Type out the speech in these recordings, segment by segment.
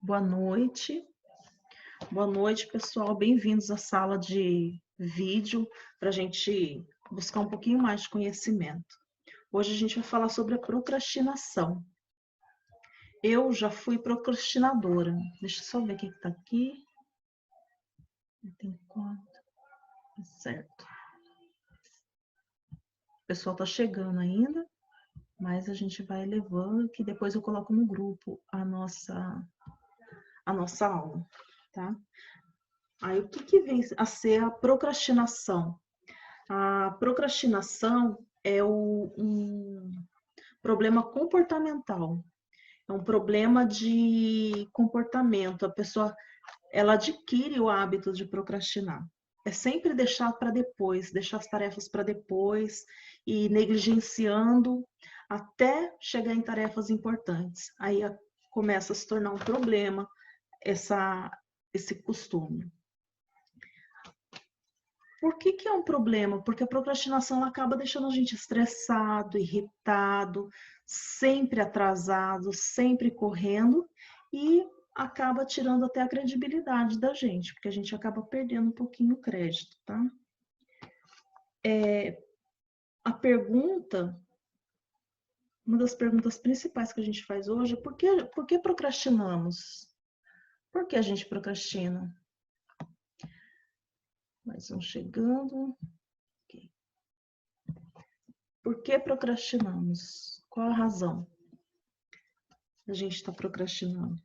Boa noite. Boa noite, pessoal. Bem-vindos à sala de vídeo para a gente buscar um pouquinho mais de conhecimento. Hoje a gente vai falar sobre a procrastinação. Eu já fui procrastinadora. Deixa eu só ver o que está aqui. Tem quanto? Certo. O pessoal está chegando ainda, mas a gente vai levando, que depois eu coloco no grupo a nossa aula, tá? Aí, o que vem a ser a procrastinação? A procrastinação é um problema comportamental, é um problema de comportamento. A pessoa, ela adquire o hábito de procrastinar. É sempre deixar para depois, deixar as tarefas para depois e negligenciando até chegar em tarefas importantes. Aí começa a se tornar um problema esse costume. Por que é um problema? Porque a procrastinação acaba deixando a gente estressado, irritado, sempre atrasado, sempre correndo e acaba tirando até a credibilidade da gente, porque a gente acaba perdendo um pouquinho o crédito, tá? A pergunta, uma das perguntas principais que a gente faz hoje é por que procrastinamos? Por que a gente procrastina? Mais um chegando. Por que procrastinamos? Qual a razão? A gente está procrastinando.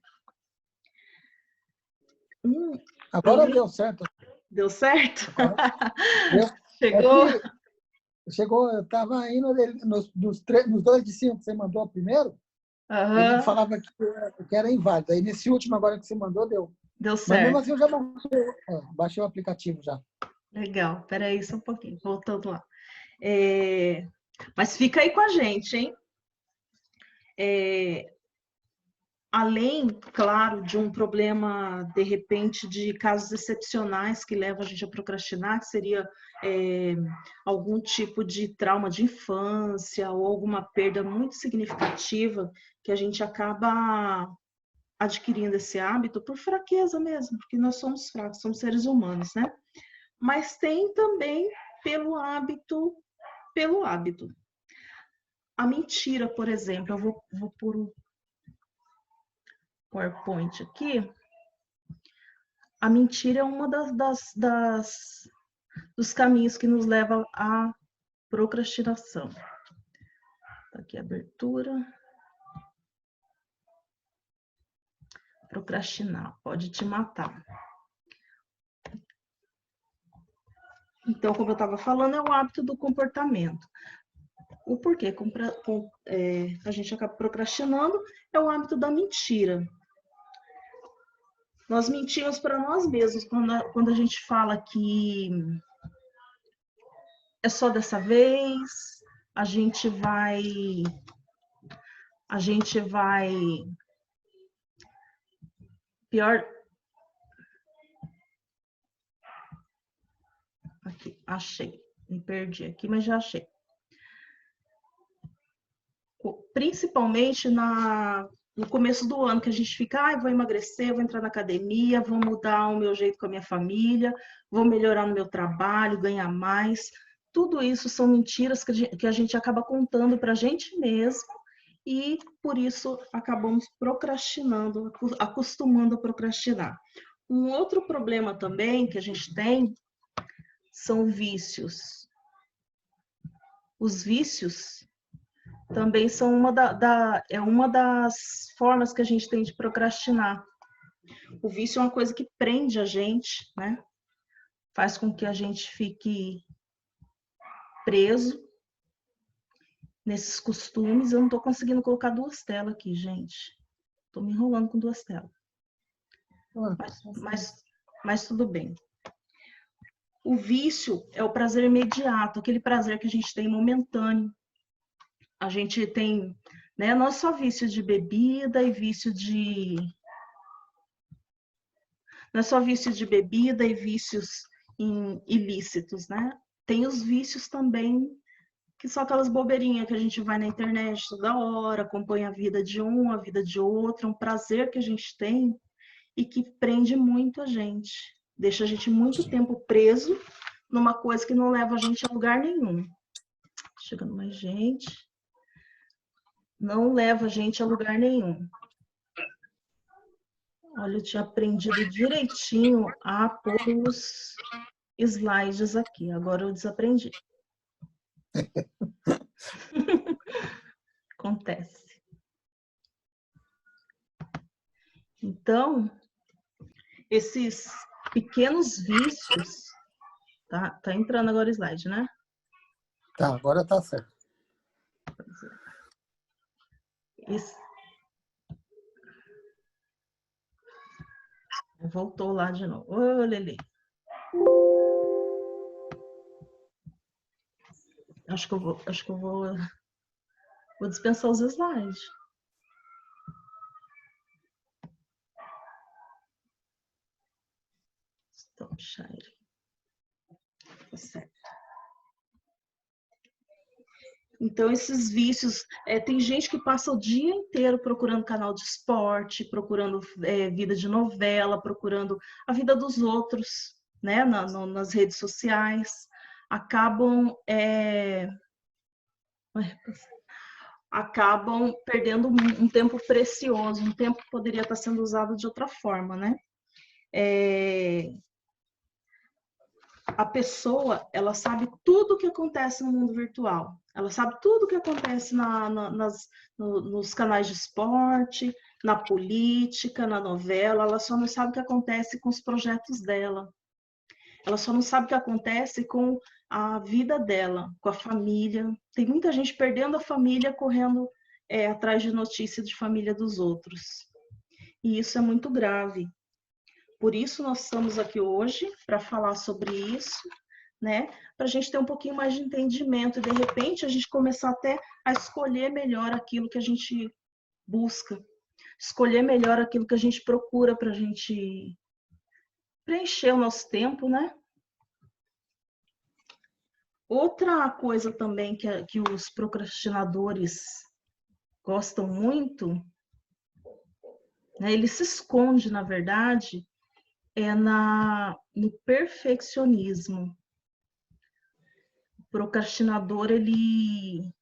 Agora deu certo. Deu certo? Deu. Chegou? Chegou, eu estava indo nos 2 de 5 que você mandou primeiro, ele falava que era inválido. Aí nesse último agora que você mandou, deu. Deu certo. Mas mesmo assim eu já baixei o aplicativo já. Legal, peraí só um pouquinho, voltando lá. Mas fica aí com a gente, hein? Além, claro, de um problema, de repente, de casos excepcionais que levam a gente a procrastinar, que seria algum tipo de trauma de infância ou alguma perda muito significativa que a gente acaba adquirindo esse hábito por fraqueza mesmo, porque nós somos fracos, somos seres humanos, né? Mas tem também pelo hábito. A mentira, por exemplo, eu vou pôr um PowerPoint aqui. A mentira é uma dos caminhos que nos leva à procrastinação. Tá aqui a abertura. Procrastinar pode te matar. Então, como eu estava falando, é o hábito do comportamento. O porquê a gente acaba procrastinando é o hábito da mentira. Nós mentimos para nós mesmos quando a gente fala que é só dessa vez, a gente vai pior. Aqui, achei. Me perdi aqui, mas já achei. Principalmente no começo do ano, que a gente fica, vou emagrecer, vou entrar na academia, vou mudar o meu jeito com a minha família, vou melhorar no meu trabalho, ganhar mais. Tudo isso são mentiras que a gente acaba contando para a gente mesmo e, por isso, acabamos procrastinando, acostumando a procrastinar. Um outro problema também que a gente tem são vícios. Os vícios também são uma das formas que a gente tem de procrastinar. O vício é uma coisa que prende a gente, né? Faz com que a gente fique preso nesses costumes. Eu não estou conseguindo colocar 2 telas aqui, gente. Estou me enrolando com 2 telas. Mas tudo bem. O vício é o prazer imediato, aquele prazer que a gente tem momentâneo. A gente tem, né, não é só vício de bebida e não é só vício de bebida e vícios ilícitos, né? Tem os vícios também, que são aquelas bobeirinhas que a gente vai na internet toda hora, acompanha a vida de um, a vida de outro, um prazer que a gente tem e que prende muito a gente. Deixa a gente muito tempo preso numa coisa que não leva a gente a lugar nenhum. Chegando mais gente. Não leva a gente a lugar nenhum. Olha, eu tinha aprendido direitinho a pôr os slides aqui. Agora eu desaprendi. Acontece. Então, esses pequenos vícios... Tá entrando agora o slide, né? Tá, agora tá certo. Voltou lá de novo. Ô, Lelê. Acho que eu vou dispensar os slides. Stop share. Tá certo. Então, esses vícios... tem gente que passa o dia inteiro procurando canal de esporte, procurando vida de novela, procurando a vida dos outros, né? Nas redes sociais. Acabam perdendo um tempo precioso, um tempo que poderia estar sendo usado de outra forma, né? A pessoa, ela sabe tudo o que acontece no mundo virtual. Ela sabe tudo o que acontece nos canais de esporte, na política, na novela. Ela só não sabe o que acontece com os projetos dela. Ela só não sabe o que acontece com a vida dela, com a família. Tem muita gente perdendo a família, correndo atrás de notícias de família dos outros. E isso é muito grave. Por isso nós estamos aqui hoje para falar sobre isso, né? Para a gente ter um pouquinho mais de entendimento e de repente a gente começar até a escolher melhor aquilo que a gente busca, escolher melhor aquilo que a gente procura para a gente preencher o nosso tempo, né? Outra coisa também que os procrastinadores gostam muito, né? Ele se esconde, na verdade, no perfeccionismo. O procrastinador, ele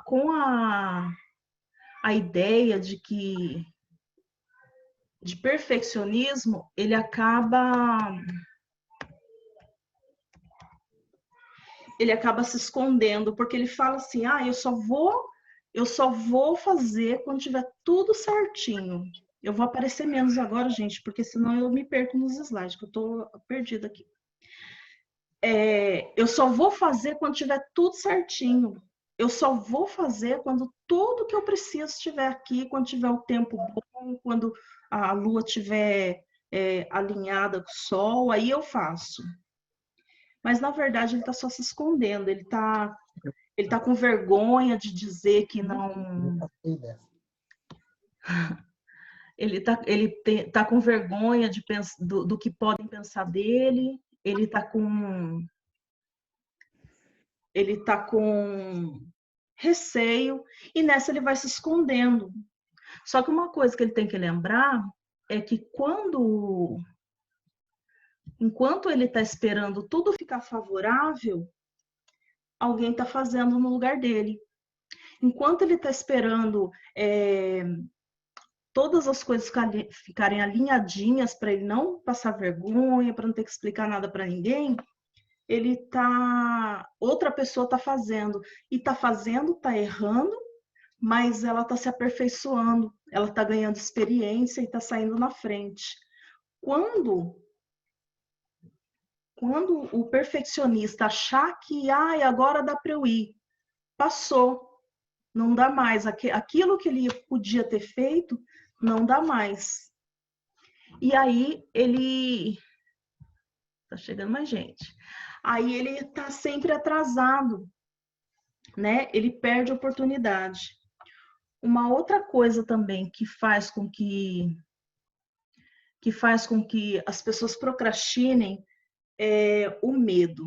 com a ideia de perfeccionismo, ele acaba se escondendo, porque ele fala assim, eu só vou fazer quando tiver tudo certinho. Eu vou aparecer menos agora, gente, porque senão eu me perco nos slides, que eu tô perdida aqui. Eu só vou fazer quando tiver tudo certinho. Eu só vou fazer quando tudo que eu preciso estiver aqui, quando tiver o tempo bom, quando a lua estiver alinhada com o sol, aí eu faço. Mas, na verdade, ele está só se escondendo. Ele tá com vergonha de dizer que não... Ele tá com vergonha do que podem pensar dele. Ele tá com receio. E nessa ele vai se escondendo. Só que uma coisa que ele tem que lembrar é que enquanto ele está esperando tudo ficar favorável, alguém está fazendo no lugar dele. Enquanto ele está esperando todas as coisas ficarem alinhadinhas para ele não passar vergonha, para não ter que explicar nada para ninguém, outra pessoa está fazendo. E está fazendo, está errando, mas ela está se aperfeiçoando, ela está ganhando experiência e está saindo na frente. Quando o perfeccionista achar que agora dá para eu ir, passou, não dá mais. Aquilo que ele podia ter feito, não dá mais. E aí ele... Tá chegando mais gente. Aí ele tá sempre atrasado, né? Ele perde a oportunidade. Uma outra coisa também que faz com que as pessoas procrastinem é o medo.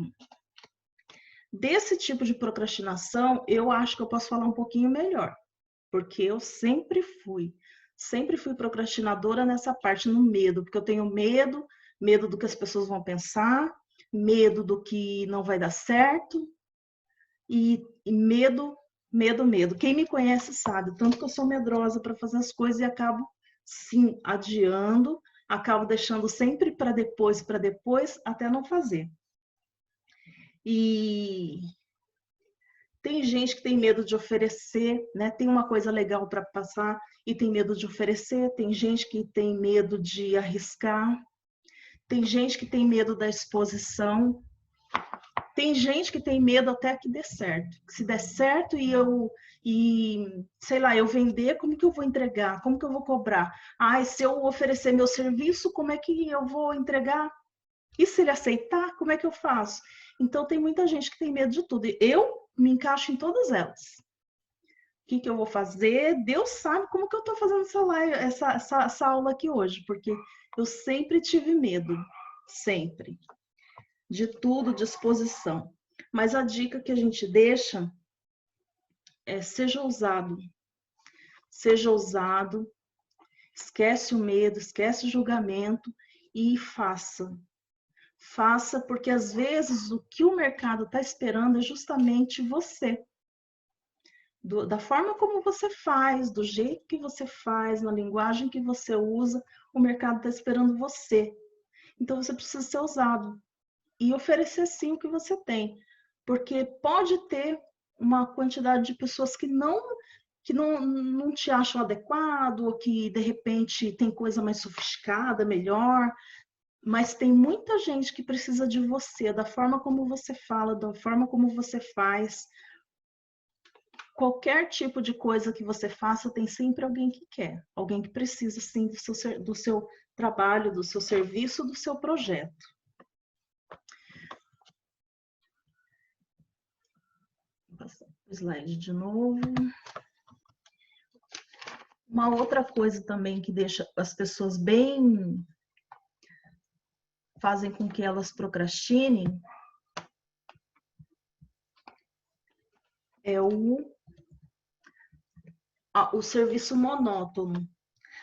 Desse tipo de procrastinação, eu acho que eu posso falar um pouquinho melhor, porque eu sempre fui procrastinadora nessa parte, no medo, porque eu tenho medo do que as pessoas vão pensar, medo do que não vai dar certo, e medo. Quem me conhece sabe, tanto que eu sou medrosa para fazer as coisas e acabo, sim, adiando, acabo deixando sempre para depois, até não fazer. E tem gente que tem medo de oferecer, né? Tem uma coisa legal para passar e tem medo de oferecer. Tem gente que tem medo de arriscar. Tem gente que tem medo da exposição. Tem gente que tem medo até que dê certo. Se der certo sei lá, eu vender, como que eu vou entregar? Como que eu vou cobrar? Se eu oferecer meu serviço, como é que eu vou entregar? E se ele aceitar, como é que eu faço? Então, tem muita gente que tem medo de tudo. Eu me encaixo em todas elas. O que eu vou fazer? Deus sabe como que eu estou fazendo essa aula aqui hoje, porque eu sempre tive medo, sempre. De tudo, de exposição. Mas a dica que a gente deixa é seja ousado. Seja ousado, esquece o medo, esquece o julgamento e faça. Faça, porque às vezes o que o mercado está esperando é justamente você. Da forma como você faz, do jeito que você faz, na linguagem que você usa, o mercado está esperando você. Então você precisa ser ousado e oferecer sim o que você tem. Porque pode ter uma quantidade de pessoas que não te acham adequado, ou que de repente tem coisa mais sofisticada, melhor, mas tem muita gente que precisa de você, da forma como você fala, da forma como você faz. Qualquer tipo de coisa que você faça, tem sempre alguém que quer, alguém que precisa, sim, do seu trabalho, do seu serviço, do seu projeto. Vou passar o slide de novo. Uma outra coisa também que deixa as pessoas fazem com que elas procrastinem é o serviço monótono,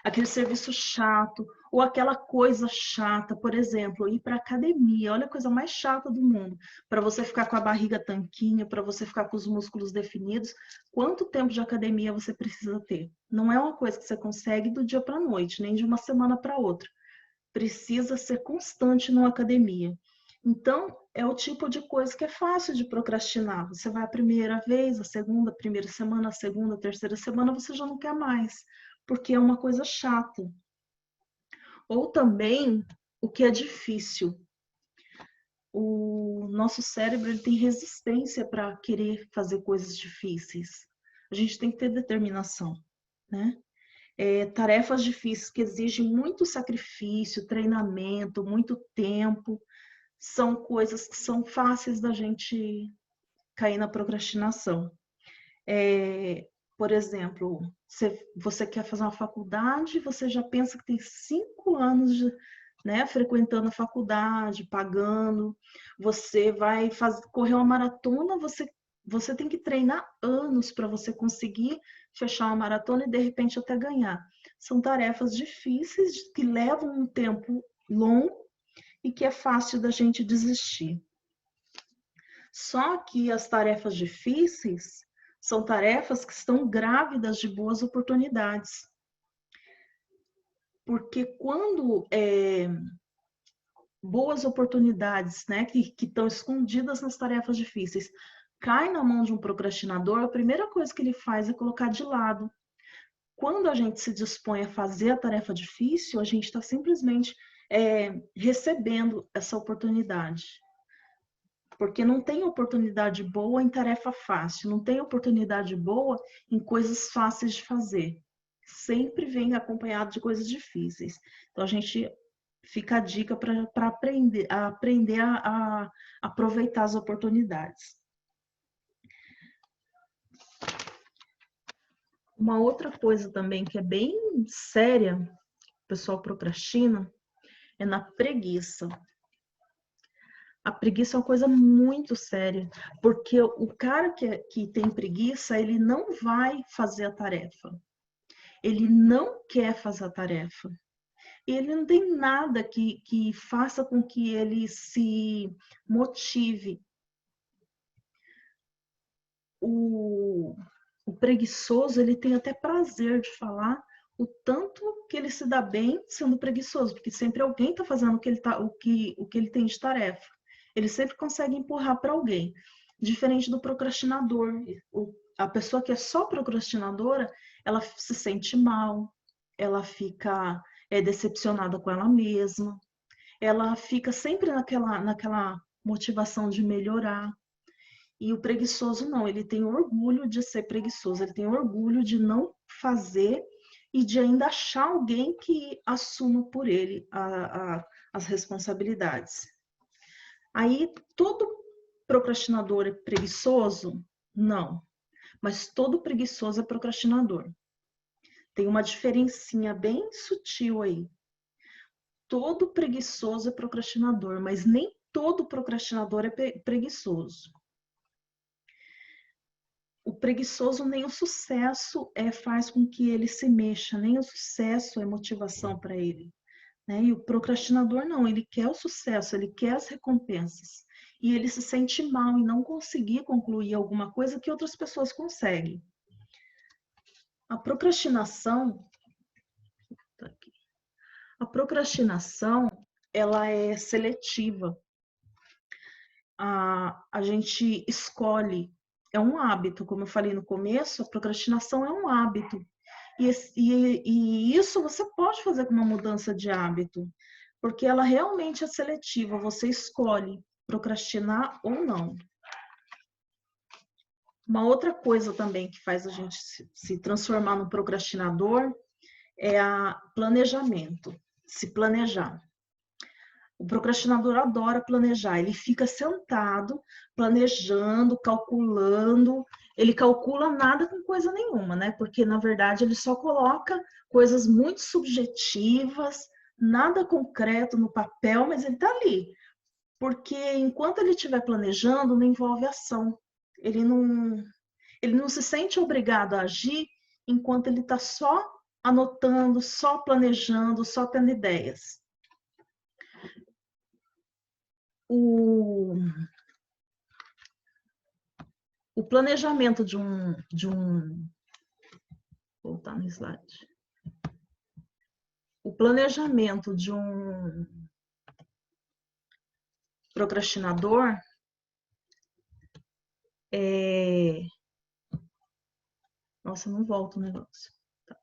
aquele serviço chato, ou aquela coisa chata, por exemplo, ir para academia, olha a coisa mais chata do mundo, para você ficar com a barriga tanquinha, para você ficar com os músculos definidos, quanto tempo de academia você precisa ter? Não é uma coisa que você consegue do dia para a noite, nem de uma semana para outra. Precisa ser constante numa academia. Então, é o tipo de coisa que é fácil de procrastinar. Você vai a primeira vez, a primeira semana, a segunda, a terceira semana, você já não quer mais, porque é uma coisa chata. Ou também, o que é difícil. O nosso cérebro ele tem resistência para querer fazer coisas difíceis. A gente tem que ter determinação, né? Tarefas difíceis que exigem muito sacrifício, treinamento, muito tempo, são coisas que são fáceis da gente cair na procrastinação. Por exemplo, você quer fazer uma faculdade, você já pensa que tem 5 anos frequentando a faculdade, pagando, você vai correr uma maratona, você tem que treinar anos para você conseguir fechar uma maratona e de repente até ganhar. São tarefas difíceis que levam um tempo longo e que é fácil da gente desistir. Só que as tarefas difíceis são tarefas que estão grávidas de boas oportunidades. Porque quando boas oportunidades, né, que estão escondidas nas tarefas difíceis, cai na mão de um procrastinador, a primeira coisa que ele faz é colocar de lado. Quando a gente se dispõe a fazer a tarefa difícil, a gente está simplesmente recebendo essa oportunidade. Porque não tem oportunidade boa em tarefa fácil, não tem oportunidade boa em coisas fáceis de fazer. Sempre vem acompanhado de coisas difíceis. Então, a gente fica a dica para aprender a aproveitar as oportunidades. Uma outra coisa também que é bem séria, o pessoal procrastina, é na preguiça. A preguiça é uma coisa muito séria, porque o cara que tem preguiça, ele não vai fazer a tarefa. Ele não quer fazer a tarefa. Ele não tem nada que faça com que ele se motive. O preguiçoso, ele tem até prazer de falar o tanto que ele se dá bem sendo preguiçoso, porque sempre alguém está fazendo o que ele tem de tarefa. Ele sempre consegue empurrar para alguém. Diferente do procrastinador. A pessoa que é só procrastinadora, ela se sente mal, ela fica decepcionada com ela mesma, ela fica sempre naquela motivação de melhorar. E o preguiçoso não, ele tem orgulho de ser preguiçoso, ele tem orgulho de não fazer e de ainda achar alguém que assuma por ele as responsabilidades. Aí, todo procrastinador é preguiçoso? Não. Mas todo preguiçoso é procrastinador. Tem uma diferencinha bem sutil aí. Todo preguiçoso é procrastinador, mas nem todo procrastinador é preguiçoso. O preguiçoso, nem o sucesso faz com que ele se mexa, nem o sucesso é motivação para ele. Né? E o procrastinador não, ele quer o sucesso, ele quer as recompensas. E ele se sente mal em não conseguir concluir alguma coisa que outras pessoas conseguem. A procrastinação, ela é seletiva. A gente escolhe, é um hábito, como eu falei no começo, a procrastinação é um hábito. E isso você pode fazer com uma mudança de hábito, porque ela realmente é seletiva, você escolhe procrastinar ou não. Uma outra coisa também que faz a gente se transformar num procrastinador é o planejamento, se planejar. O procrastinador adora planejar, ele fica sentado, planejando, calculando, ele calcula nada com coisa nenhuma, né? Porque, na verdade, ele só coloca coisas muito subjetivas, nada concreto no papel, mas ele está ali. Porque enquanto ele estiver planejando, não envolve ação. Ele não se sente obrigado a agir enquanto ele está só anotando, só planejando, só tendo ideias. O planejamento de um voltar no slide. O planejamento de um procrastinador Nossa, não volta o negócio. Tá.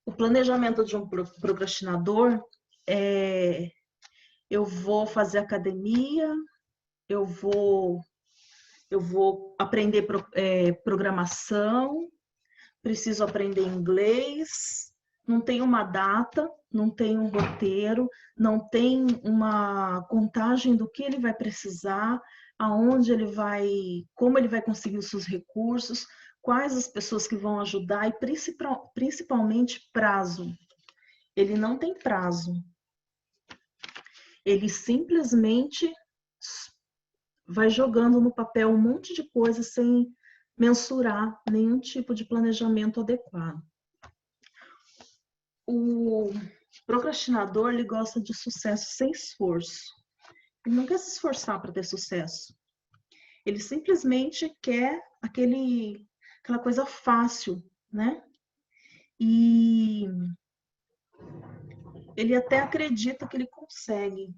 O planejamento de um procrastinador eu vou fazer academia, eu vou aprender programação, preciso aprender inglês, não tem uma data, não tem um roteiro, não tem uma contagem do que ele vai precisar, aonde ele vai, como ele vai conseguir os seus recursos, quais as pessoas que vão ajudar e principalmente prazo. Ele não tem prazo. Ele simplesmente vai jogando no papel um monte de coisa sem mensurar nenhum tipo de planejamento adequado. O procrastinador, ele gosta de sucesso sem esforço. Ele não quer se esforçar para ter sucesso. Ele simplesmente quer aquela coisa fácil, né? E ele até acredita que ele consegue.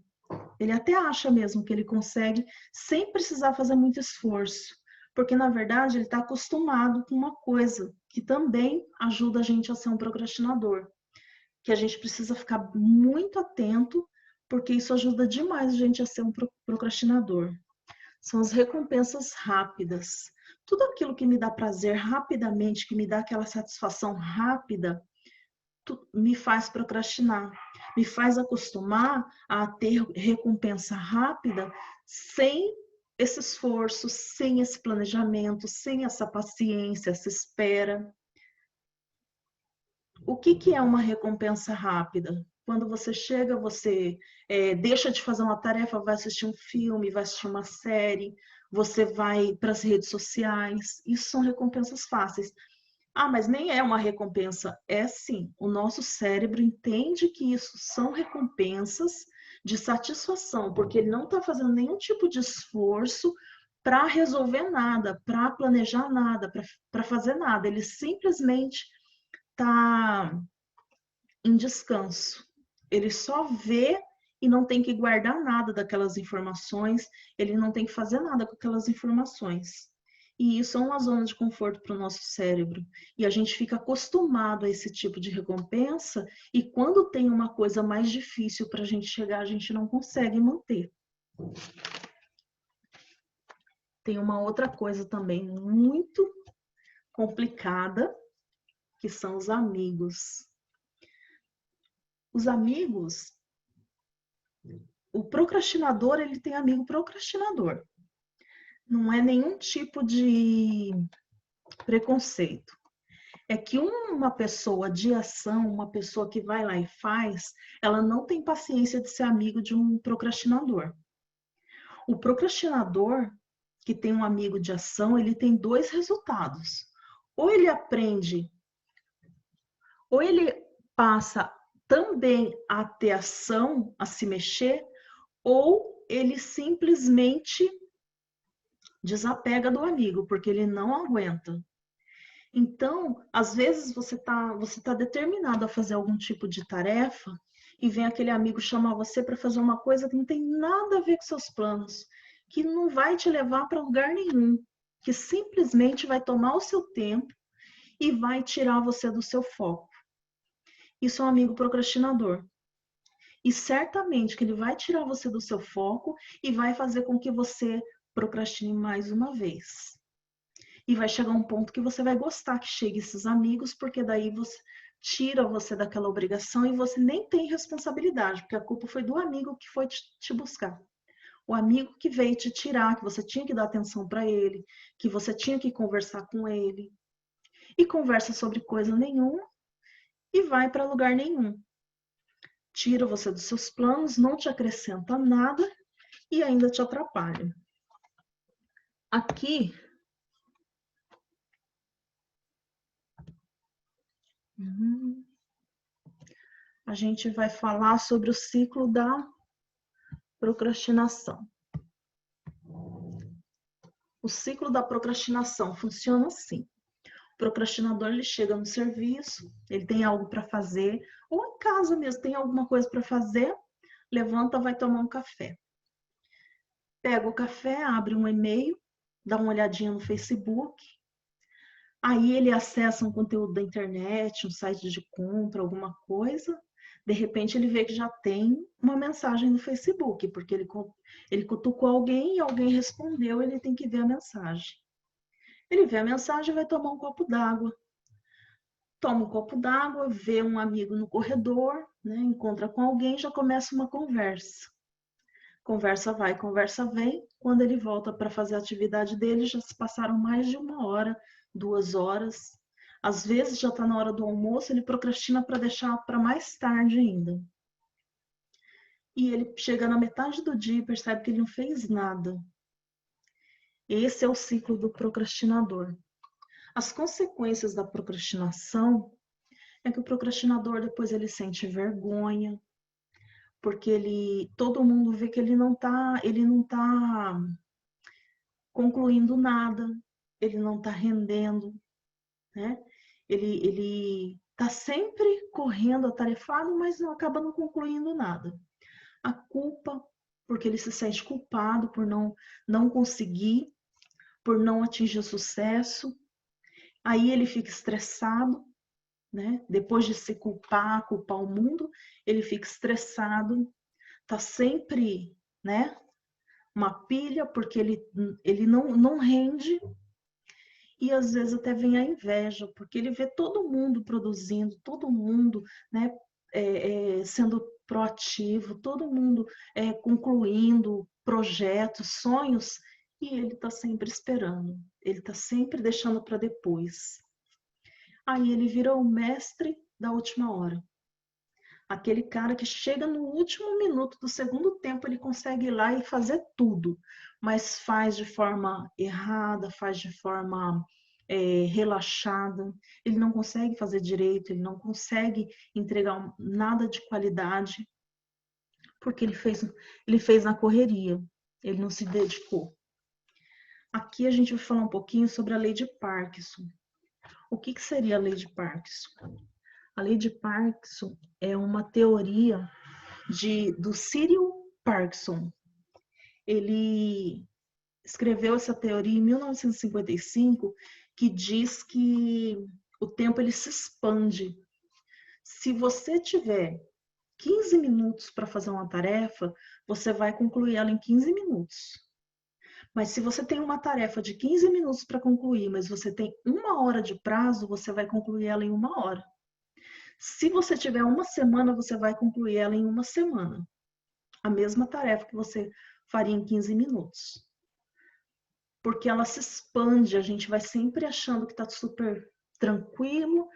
Ele até acha mesmo que ele consegue sem precisar fazer muito esforço. Porque, na verdade, ele está acostumado com uma coisa que também ajuda a gente a ser um procrastinador. Que a gente precisa ficar muito atento, porque isso ajuda demais a gente a ser um procrastinador. São as recompensas rápidas. Tudo aquilo que me dá prazer rapidamente, que me dá aquela satisfação rápida, me faz procrastinar, me faz acostumar a ter recompensa rápida sem esse esforço, sem esse planejamento, sem essa paciência, essa espera. O que é uma recompensa rápida? Quando você chega, você deixa de fazer uma tarefa, vai assistir um filme, vai assistir uma série, você vai para as redes sociais. Isso são recompensas fáceis. Ah, mas nem é uma recompensa. É sim. O nosso cérebro entende que isso são recompensas de satisfação, porque ele não está fazendo nenhum tipo de esforço para resolver nada, para planejar nada, para fazer nada. Ele simplesmente está em descanso. Ele só vê e não tem que guardar nada daquelas informações, ele não tem que fazer nada com aquelas informações. E isso é uma zona de conforto para o nosso cérebro. E a gente fica acostumado a esse tipo de recompensa, e quando tem uma coisa mais difícil para a gente chegar, a gente não consegue manter. Tem uma outra coisa também muito complicada, que são os amigos. Os amigos, o procrastinador, ele tem amigo procrastinador. Não é nenhum tipo de preconceito. É que uma pessoa de ação, uma pessoa que vai lá e faz, ela não tem paciência de ser amigo de um procrastinador. O procrastinador, que tem um amigo de ação, ele tem dois resultados. Ou ele aprende, ou ele passa também a ter ação, a se mexer, ou ele simplesmente desapega do amigo, porque ele não aguenta. Então, às vezes você tá determinado a fazer algum tipo de tarefa e vem aquele amigo chamar você para fazer uma coisa que não tem nada a ver com seus planos, que não vai te levar para lugar nenhum, que simplesmente vai tomar o seu tempo e vai tirar você do seu foco. Isso é um amigo procrastinador. E certamente que ele vai tirar você do seu foco e vai fazer com que você procrastine mais uma vez. E vai chegar um ponto que você vai gostar que chegue esses amigos, porque daí você tira você daquela obrigação e você nem tem responsabilidade, porque a culpa foi do amigo que foi te buscar. O amigo que veio te tirar, que você tinha que dar atenção para ele, que você tinha que conversar com ele. E conversa sobre coisa nenhuma e vai para lugar nenhum. Tira você dos seus planos, não te acrescenta nada e ainda te atrapalha. Aqui, a gente vai falar sobre o ciclo da procrastinação. O ciclo da procrastinação funciona assim. O procrastinador, ele chega no serviço, ele tem algo para fazer, ou em casa mesmo, tem alguma coisa para fazer, levanta, vai tomar um café. Pega o café, abre um e-mail, dá uma olhadinha no Facebook, aí ele acessa um conteúdo da internet, um site de compra, alguma coisa, de repente ele vê que já tem uma mensagem no Facebook, porque ele cutucou alguém e alguém respondeu, ele tem que ver a mensagem. Ele vê a mensagem e vai tomar um copo d'água. Toma um copo d'água, vê um amigo no corredor, né, encontra com alguém, já começa uma conversa. Conversa vai, conversa vem. Quando ele volta para fazer a atividade dele, já se passaram mais de 1 hora, 2 horas. Às vezes já está na hora do almoço, ele procrastina para deixar para mais tarde ainda. E ele chega na metade do dia e percebe que ele não fez nada. Esse é o ciclo do procrastinador. As consequências da procrastinação é que o procrastinador depois ele sente vergonha, porque todo mundo vê que ele não tá concluindo nada, ele não está rendendo, né? Ele está sempre correndo atarefado, mas não acaba não concluindo nada. A culpa, porque ele se sente culpado por não conseguir, por não atingir sucesso. Aí ele fica estressado, né? Depois de se culpar o mundo, ele fica estressado, tá sempre, né? Uma pilha, porque ele não rende. E às vezes até vem a inveja, porque ele vê todo mundo produzindo, todo mundo, né, sendo proativo, todo mundo concluindo projetos, sonhos, e ele está sempre esperando, ele está sempre deixando para depois. Aí ele vira o mestre da última hora. Aquele cara que chega no último minuto do segundo tempo, ele consegue ir lá e fazer tudo, mas faz de forma errada, faz de forma relaxada, ele não consegue fazer direito, ele não consegue entregar nada de qualidade, porque ele fez na correria, ele não se dedicou. Aqui a gente vai falar um pouquinho sobre a lei de Parkinson. O que seria a lei de Parkinson? A lei de Parkinson é uma teoria do Cyril Parkinson. Ele escreveu essa teoria em 1955, que diz que o tempo ele se expande. Se você tiver 15 minutos para fazer uma tarefa, você vai concluir ela em 15 minutos. Mas se você tem uma tarefa de 15 minutos para concluir, mas você tem 1 hora de prazo, você vai concluir ela em 1 hora. Se você tiver 1 semana, você vai concluir ela em 1 semana. A mesma tarefa que você faria em 15 minutos. Porque ela se expande, a gente vai sempre achando que está super tranquilo,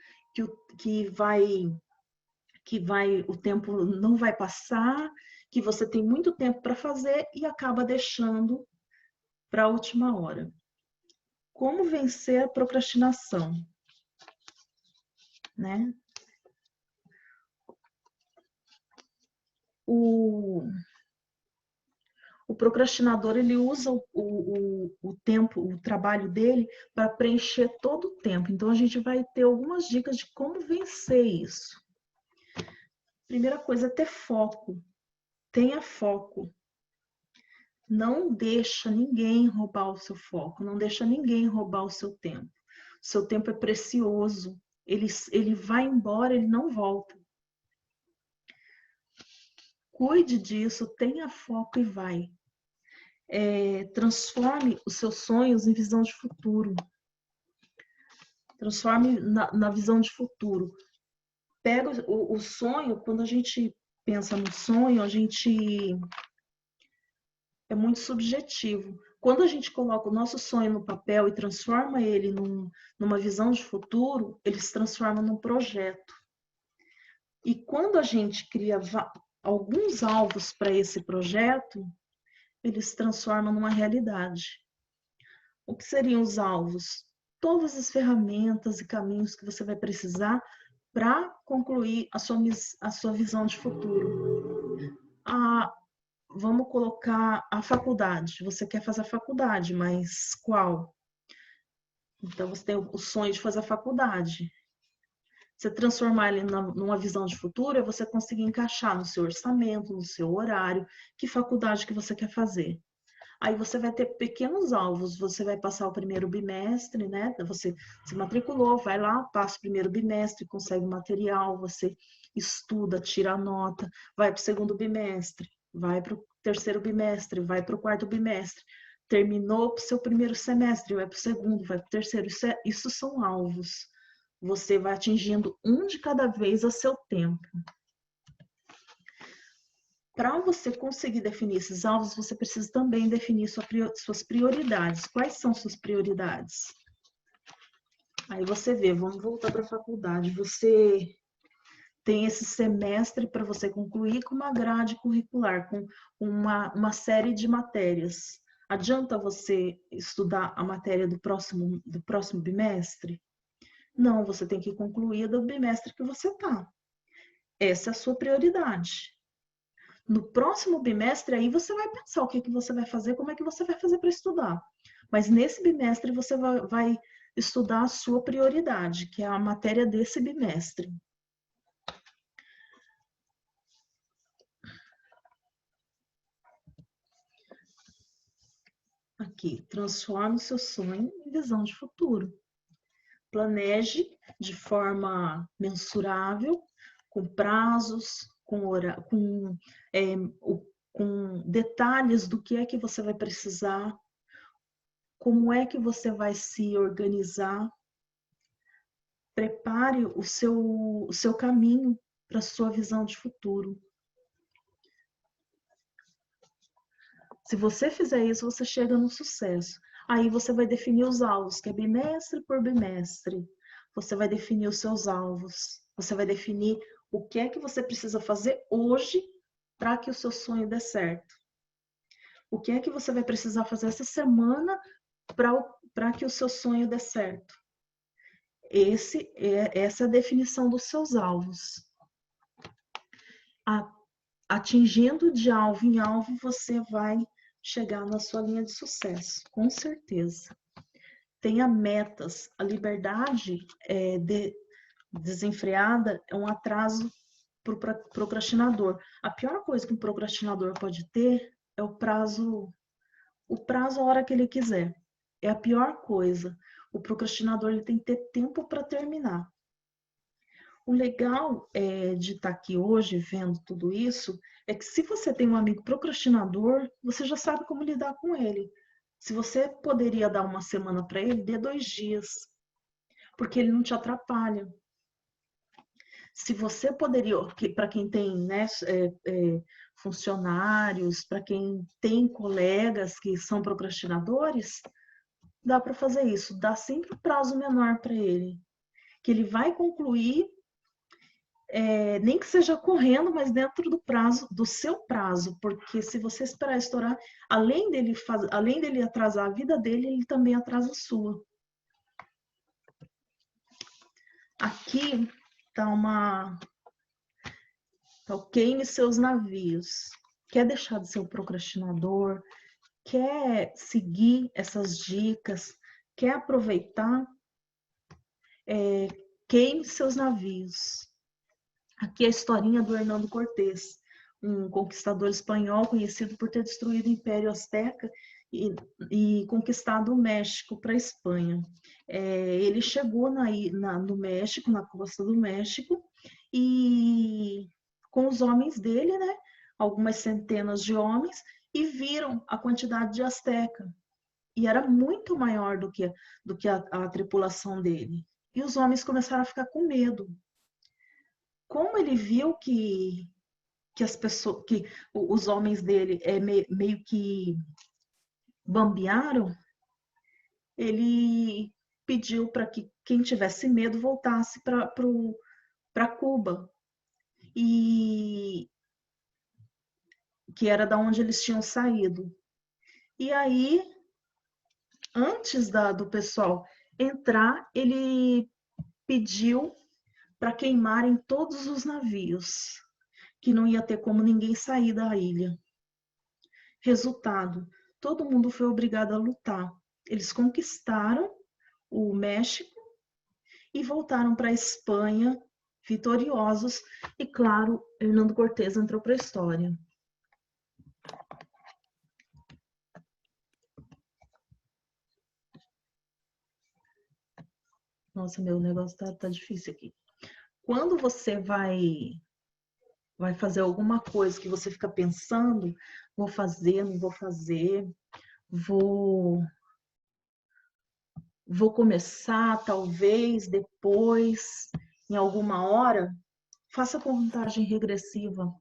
o tempo não vai passar, que você tem muito tempo para fazer e acaba deixando para a última hora. Como vencer a procrastinação? Né? O procrastinador, ele usa o tempo, o trabalho dele para preencher todo o tempo. Então, a gente vai ter algumas dicas de como vencer isso. Primeira coisa é ter foco. Tenha foco. Não deixa ninguém roubar o seu foco. Não deixa ninguém roubar o seu tempo. O seu tempo é precioso. Ele vai embora, ele não volta. Cuide disso, tenha foco e vai. Transforme os seus sonhos em visão de futuro. Transforme na visão de futuro. Pega o sonho, quando a gente pensa no sonho, é muito subjetivo. Quando a gente coloca o nosso sonho no papel e transforma ele numa visão de futuro, ele se transforma num projeto. E quando a gente cria alguns alvos para esse projeto, ele se transforma numa realidade. O que seriam os alvos? Todas as ferramentas e caminhos que você vai precisar para concluir a sua visão de futuro. Vamos colocar a faculdade. Você quer fazer a faculdade, mas qual? Então, você tem o sonho de fazer a faculdade. Você transformar ele numa visão de futuro é você conseguir encaixar no seu orçamento, no seu horário, que faculdade que você quer fazer. Aí você vai ter pequenos alvos, você vai passar o primeiro bimestre, né? Você se matriculou, vai lá, passa o primeiro bimestre, consegue material, você estuda, tira a nota, vai para o segundo bimestre, vai para o terceiro bimestre, vai para o quarto bimestre, terminou o seu primeiro semestre, vai para o segundo, vai para o terceiro. Isso são alvos. Você vai atingindo um de cada vez a seu tempo. Para você conseguir definir esses alvos, você precisa também definir suas prioridades. Quais são suas prioridades? Aí você vê, vamos voltar para a faculdade. Você tem esse semestre para você concluir com uma grade curricular, com uma série de matérias. Adianta você estudar a matéria do próximo bimestre? Não, você tem que concluir do bimestre que você está. Essa é a sua prioridade. No próximo bimestre, aí você vai pensar o que você vai fazer, como é que você vai fazer para estudar. Mas nesse bimestre, você vai estudar a sua prioridade, que é a matéria desse bimestre. Aqui, transforme o seu sonho em visão de futuro. Planeje de forma mensurável, com prazos, com detalhes do que é que você vai precisar, como é que você vai se organizar. Prepare o seu caminho para a sua visão de futuro. Se você fizer isso, você chega no sucesso. Aí você vai definir os alvos, que é bimestre por bimestre. Você vai definir os seus alvos. Você vai definir O que é que você precisa fazer hoje para que o seu sonho dê certo? O que é que você vai precisar fazer essa semana para que o seu sonho dê certo? Essa é a definição dos seus alvos. Atingindo de alvo em alvo, você vai chegar na sua linha de sucesso, com certeza. Tenha metas. A liberdade desenfreada é um atraso para o procrastinador. A pior coisa que um procrastinador pode ter é o prazo a hora que ele quiser. É a pior coisa. O procrastinador ele tem que ter tempo para terminar. O legal de estar aqui hoje vendo tudo isso é que se você tem um amigo procrastinador, você já sabe como lidar com ele. Se você poderia dar uma semana para ele, dê 2 dias, porque ele não te atrapalha. Se você poderia, para quem tem né, funcionários, para quem tem colegas que são procrastinadores, dá para fazer isso. Dá sempre um prazo menor para ele, que ele vai concluir, nem que seja correndo, mas dentro do seu prazo, porque se você esperar estourar, além dele atrasar a vida dele, ele também atrasa a sua. Aqui tá o queime seus navios. Quer deixar de ser um procrastinador? Quer seguir essas dicas? Quer aproveitar? Queime seus navios. Aqui é a historinha do Hernando Cortés, um conquistador espanhol conhecido por ter destruído o Império Azteca e conquistado o México para a Espanha. Ele chegou no México, na costa do México, e com os homens dele, né, algumas centenas de homens, e viram a quantidade de asteca. E era muito maior do que a tripulação dele. E os homens começaram a ficar com medo. Como ele viu que os homens dele meio que bambearam, ele pediu para que quem tivesse medo voltasse para Cuba, e que era da onde eles tinham saído. E aí, antes do pessoal entrar, ele pediu para queimarem todos os navios, que não ia ter como ninguém sair da ilha. Resultado, todo mundo foi obrigado a lutar. Eles conquistaram o México e voltaram para a Espanha vitoriosos, e claro, Hernando Cortés entrou para a história. Nossa, meu negócio tá difícil aqui. Quando você vai fazer alguma coisa que você fica pensando, vou fazer, não vou fazer, vou começar talvez depois, em alguma hora, faça contagem regressiva.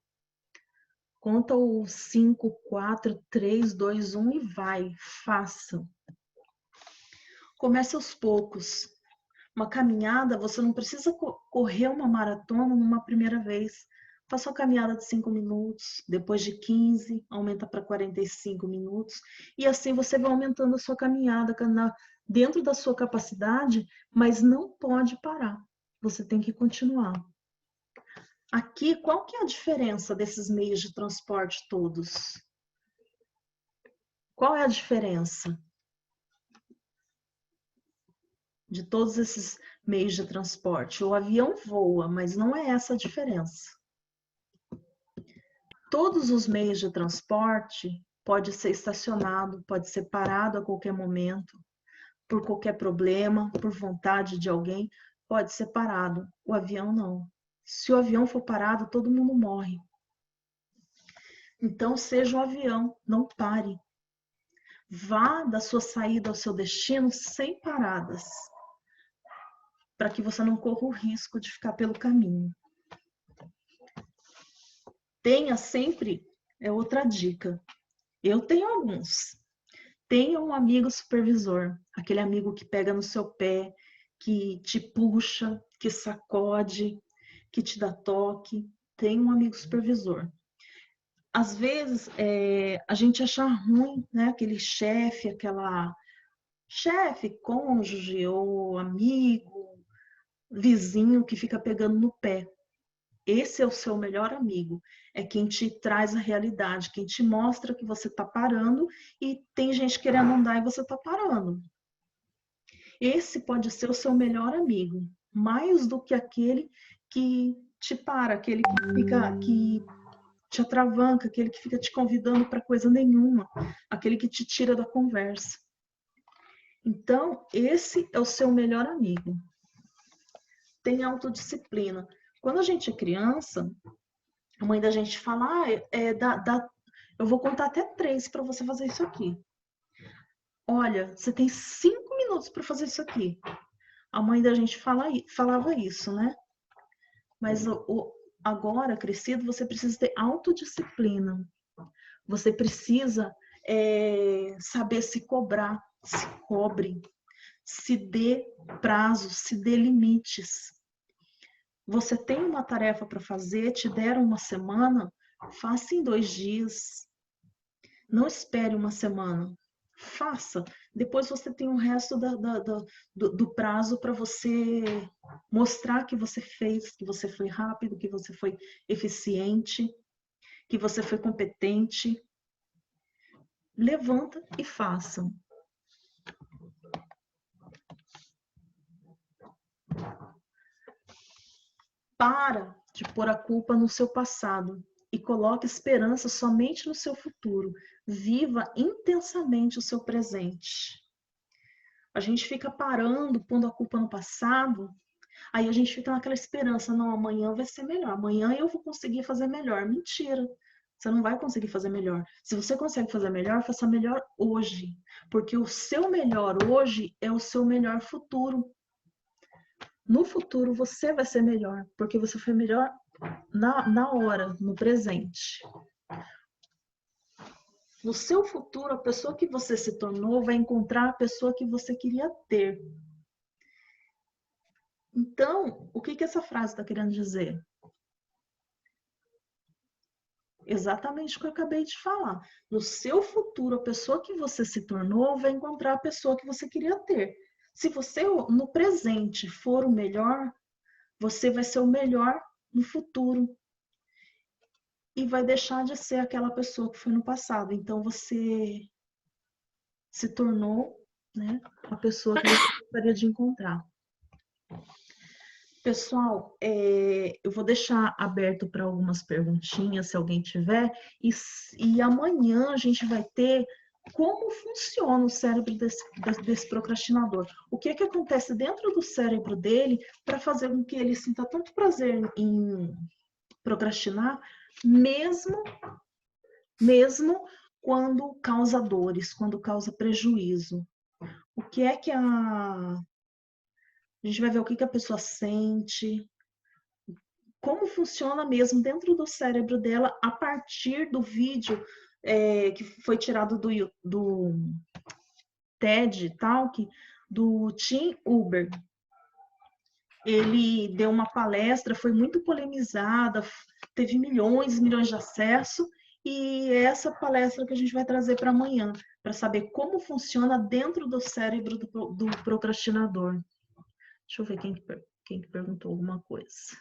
Conta o 5, 4, 3, 2, 1 e vai, faça. Comece aos poucos. Uma caminhada, você não precisa correr uma maratona numa primeira vez. Faça uma caminhada de 5 minutos, depois de 15, aumenta para 45 minutos. E assim você vai aumentando a sua caminhada dentro da sua capacidade, mas não pode parar. Você tem que continuar. Aqui, qual que é a diferença desses meios de transporte todos? Qual é a diferença de todos esses meios de transporte? O avião voa, mas não é essa a diferença. Todos os meios de transporte pode ser estacionado, pode ser parado a qualquer momento, por qualquer problema, por vontade de alguém, pode ser parado. O avião não. Se o avião for parado, todo mundo morre. Então, seja um avião, não pare. Vá da sua saída ao seu destino sem paradas, para que você não corra o risco de ficar pelo caminho. Tenha sempre, outra dica, eu tenho alguns. Tenha um amigo supervisor, aquele amigo que pega no seu pé, que te puxa, que sacode, que te dá toque, tem um amigo supervisor. Às vezes, a gente acha ruim, né? Aquele chefe, aquela chefe, cônjuge ou amigo, vizinho que fica pegando no pé. Esse é o seu melhor amigo. É quem te traz a realidade, quem te mostra que você está parando e tem gente querendo andar e você está parando. Esse pode ser o seu melhor amigo, mais do que aquele que te para, aquele que te atravanca, aquele que fica te convidando para coisa nenhuma, aquele que te tira da conversa. Então, esse é o seu melhor amigo. Tem autodisciplina. Quando a gente é criança, a mãe da gente fala, eu vou contar até 3 para você fazer isso aqui. Olha, você tem 5 minutos para fazer isso aqui. A mãe da gente falava isso, né? Mas agora, crescido, você precisa ter autodisciplina. Você precisa saber se cobrar, se cobre, se dê prazos, se dê limites. Você tem uma tarefa para fazer, te deram uma semana, faça em 2 dias. Não espere uma semana. Faça. Depois você tem o resto do prazo para você mostrar que você fez, que você foi rápido, que você foi eficiente, que você foi competente. Levanta e faça. Para de pôr a culpa no seu passado e coloque esperança somente no seu futuro. Viva intensamente o seu presente. A gente fica parando, pondo a culpa no passado, aí a gente fica naquela esperança, não, amanhã vai ser melhor, amanhã eu vou conseguir fazer melhor. Mentira, você não vai conseguir fazer melhor. Se você consegue fazer melhor, faça melhor hoje, porque o seu melhor hoje é o seu melhor futuro. No futuro você vai ser melhor, porque você foi melhor na hora, no presente. No seu futuro, a pessoa que você se tornou vai encontrar a pessoa que você queria ter. Então, o que essa frase está querendo dizer? Exatamente o que eu acabei de falar. No seu futuro, a pessoa que você se tornou vai encontrar a pessoa que você queria ter. Se você, no presente, for o melhor, você vai ser o melhor no futuro. E vai deixar de ser aquela pessoa que foi no passado. Então, você se tornou, né, a pessoa que você gostaria de encontrar. Pessoal, eu vou deixar aberto para algumas perguntinhas, se alguém tiver, e amanhã a gente vai ter como funciona o cérebro desse procrastinador. O que acontece dentro do cérebro dele para fazer com que ele sinta tanto prazer em procrastinar, mesmo quando causa dores, quando causa prejuízo. O que é que a gente vai ver o que a pessoa sente, como funciona mesmo dentro do cérebro dela a partir do vídeo que foi tirado do TED Talk do Tim Uber. Ele deu uma palestra, foi muito polemizada, teve milhões e milhões de acessos, e é essa palestra que a gente vai trazer para amanhã, para saber como funciona dentro do cérebro do procrastinador. Deixa eu ver quem que perguntou alguma coisa.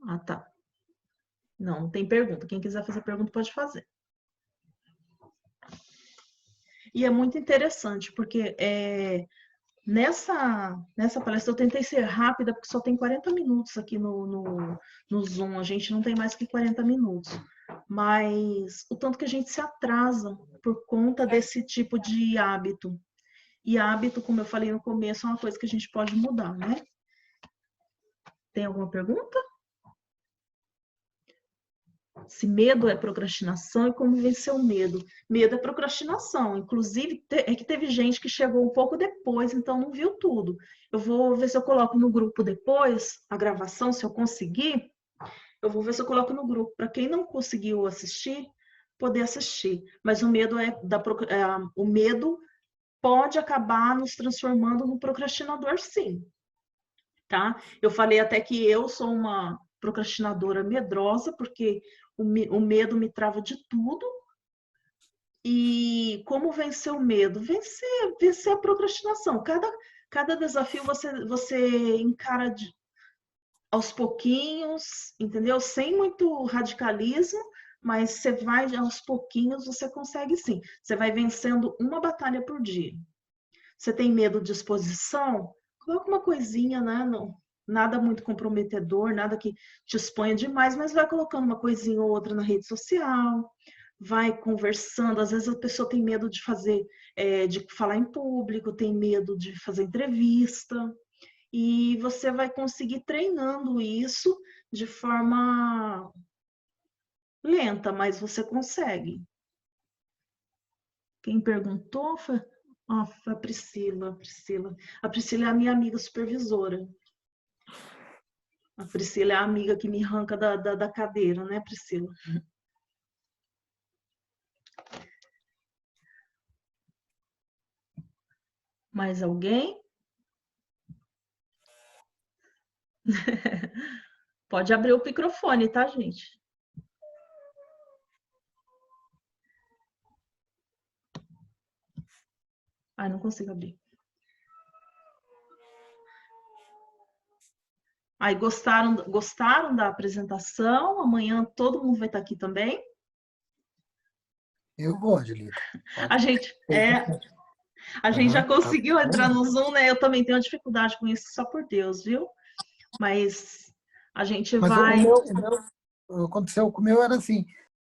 Ah, tá. Não tem pergunta. Quem quiser fazer pergunta pode fazer. E é muito interessante, porque nessa palestra eu tentei ser rápida, porque só tem 40 minutos aqui no Zoom. A gente não tem mais que 40 minutos. Mas o tanto que a gente se atrasa por conta desse tipo de hábito. E hábito, como eu falei no começo, é uma coisa que a gente pode mudar, né? Tem alguma pergunta? Se medo é procrastinação e como vencer o medo. Medo é procrastinação. Inclusive, é que teve gente que chegou um pouco depois, então não viu tudo. Eu vou ver se eu coloco no grupo depois a gravação, se eu conseguir. Eu vou ver se eu coloco no grupo para quem não conseguiu assistir, poder assistir. Mas o medo pode acabar nos transformando num procrastinador, sim. Tá? Eu falei até que eu sou uma procrastinadora medrosa, porque o medo me trava de tudo. E como vencer o medo? Vencer a procrastinação. Cada desafio você encara aos pouquinhos, entendeu? Sem muito radicalismo, mas você vai aos pouquinhos, você consegue sim. Você vai vencendo uma batalha por dia. Você tem medo de exposição? Coloca uma coisinha, né? Não, nada muito comprometedor, nada que te exponha demais, mas vai colocando uma coisinha ou outra na rede social, vai conversando. Às vezes a pessoa tem medo de de falar em público, tem medo de fazer entrevista, e você vai conseguir treinando isso de forma lenta, mas você consegue. Quem perguntou foi a Priscila. A Priscila é a minha amiga supervisora. A Priscila é a amiga que me arranca da cadeira, né, Priscila? Mais alguém? Pode abrir o microfone, tá, gente? Ai, não consigo abrir. Aí, gostaram da apresentação? Amanhã todo mundo vai estar aqui também? Eu vou, Angelita. A gente já conseguiu entrar no Zoom, né? Eu também tenho dificuldade com isso, só por Deus, viu? Mas a gente vai... Aconteceu com o meu era assim,